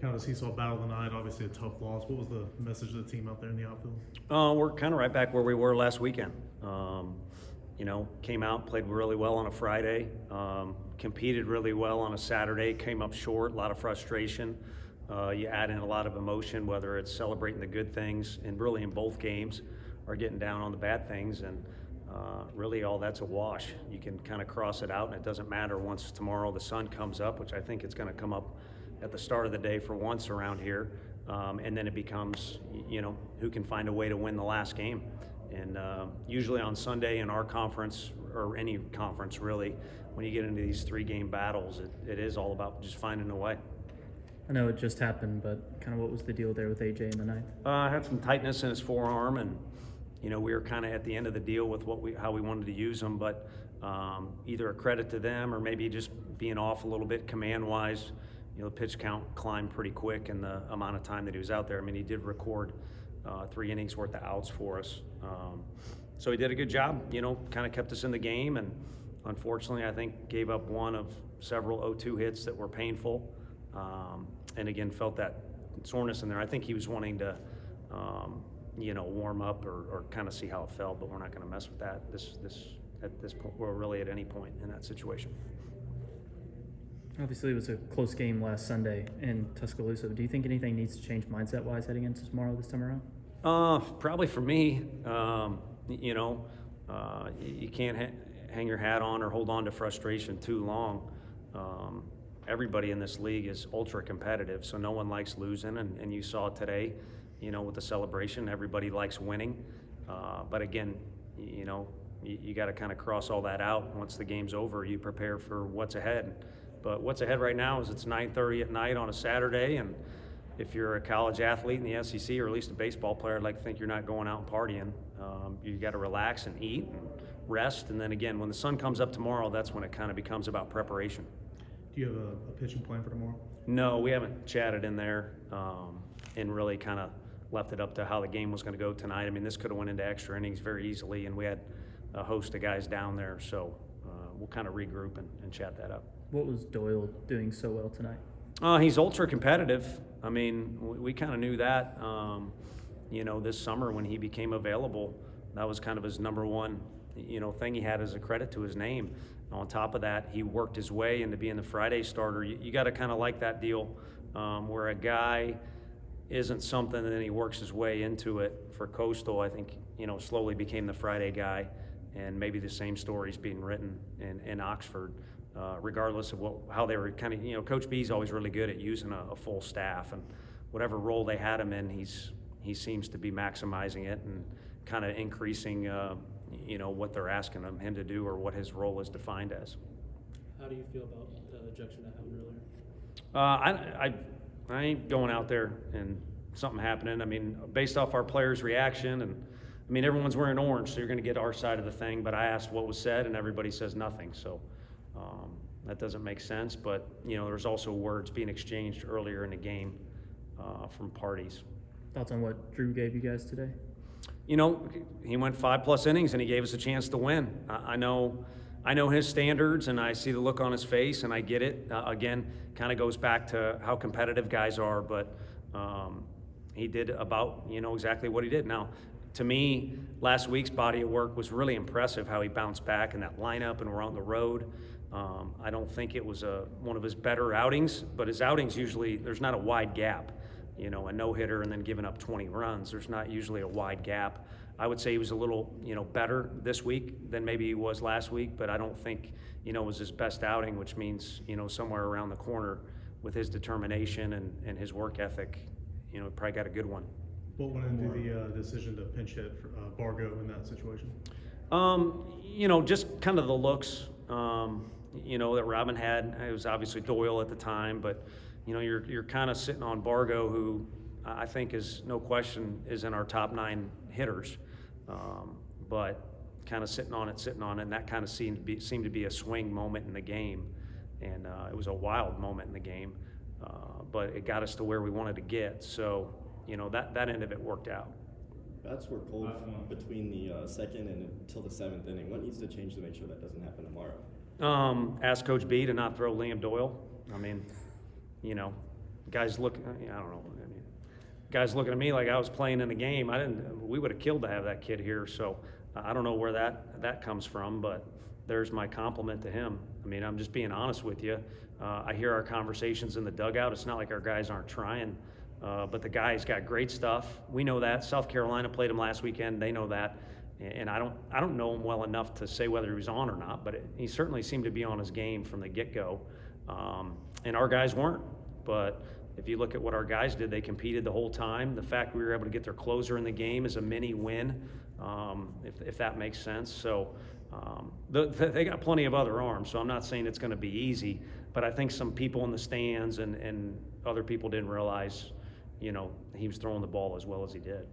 kind of the seesaw battle tonight, obviously a tough loss. What was the message of the team out there in the outfield? We're kind of right back where we were last weekend. Came out, played really well on a Friday, competed really well on a Saturday, came up short, a lot of frustration. You add in a lot of emotion, whether it's celebrating the good things, and really in both games, or getting down on the bad things, and really all that's a wash. You can kind of cross it out, and it doesn't matter once tomorrow the sun comes up, which I think it's going to come up at the start of the day for once around here, and then it becomes, who can find a way to win the last game. And usually on Sunday in our conference, or any conference really, when you get into these 3-game battles, it is all about just finding a way. I know it just happened, but kind of what was the deal there with AJ in the ninth? Had some tightness in his forearm, and we were kind of at the end of the deal with how we wanted to use him, but either a credit to them or maybe just being off a little bit command-wise. The pitch count climbed pretty quick in the amount of time that he was out there. I mean, he did record 3 innings worth of outs for us. So he did a good job, kind of kept us in the game, and unfortunately I think gave up one of several 0-2 hits that were painful, and again felt that soreness in there. I think he was wanting to warm up or kind of see how it felt, but we're not going to mess with that at this point, or really at any point in that situation. Obviously, it was a close game last Sunday in Tuscaloosa. Do you think anything needs to change mindset-wise heading into tomorrow this time around? Probably for me, you can't hang your hat on or hold on to frustration too long. Everybody in this league is ultra competitive, so no one likes losing, and you saw it today, with the celebration. Everybody likes winning, but again, you got to kind of cross all that out. Once the game's over, you prepare for what's ahead. But what's ahead right now is it's 9:30 at night on a Saturday, and if you're a college athlete in the SEC, or at least a baseball player, I'd like to think you're not going out and partying. You got to relax and eat and rest, and then again, when the sun comes up tomorrow, that's when it kind of becomes about preparation. Do you have a pitching plan for tomorrow? No, we haven't chatted in there and really kind of left it up to how the game was going to go tonight. I mean, this could have went into extra innings very easily, and we had a host of guys down there, so we'll kind of regroup and chat that up. What was Doyle doing so well tonight? He's ultra competitive. I mean, we kind of knew that, this summer when he became available. That was kind of his number one, thing he had as a credit to his name. On top of that, he worked his way into being the Friday starter. You got to kind of like that deal where a guy isn't something and then he works his way into it. For Coastal, I think, slowly became the Friday guy, and maybe the same story's being written in Oxford. Regardless of how they were kind of, Coach B's always really good at using a full staff, and whatever role they had him in, he seems to be maximizing it and kind of increasing, what they're asking him to do, or what his role is defined as. How do you feel about the ejection that happened earlier? I ain't going out there and something happening. I mean, based off our players' reaction, and I mean, everyone's wearing orange, so you're going to get our side of the thing, but I asked what was said, and everybody says nothing, so that doesn't make sense. But there's also words being exchanged earlier in the game from parties. Thoughts on what Drew gave you guys today? He went 5+ innings and he gave us a chance to win. I know his standards, and I see the look on his face, and I get it. Again, kind of goes back to how competitive guys are, but he did about exactly what he did. Now, to me, last week's body of work was really impressive, how he bounced back in that lineup, and we're on the road. I don't think it was one of his better outings, but his outings usually, there's not a wide gap. A no-hitter and then giving up 20 runs, there's not usually a wide gap. I would say he was a little, better this week than maybe he was last week, but I don't think, it was his best outing, which means, somewhere around the corner with his determination and his work ethic, probably got a good one. What went into the decision to pinch hit for Bargo in that situation? Just kind of the looks, that Robin had. It was obviously Doyle at the time, but you're kind of sitting on Bargo, who I think is no question is in our top 9 hitters, but kind of sitting on it, and that kind of seemed to be a swing moment in the game, and it was a wild moment in the game, but it got us to where we wanted to get. So that end of it worked out. Bats were cold between the second and until the 7th inning. What needs to change to make sure that doesn't happen tomorrow? Ask Coach B to not throw Liam Doyle. I mean, guys look, I don't know. I mean, guys looking at me like I was playing in a game. We would have killed to have that kid here. So I don't know where that comes from, but there's my compliment to him. I mean, I'm just being honest with you. I hear our conversations in the dugout. It's not like our guys aren't trying, but the guy's got great stuff. We know that. South Carolina played him last weekend. They know that. And I don't know him well enough to say whether he was on or not, but he certainly seemed to be on his game from the get-go. And our guys weren't. But if you look at what our guys did, they competed the whole time. The fact we were able to get their closer in the game is a mini win, if that makes sense. So they got plenty of other arms, so I'm not saying it's going to be easy, but I think some people in the stands and other people didn't realize, he was throwing the ball as well as he did.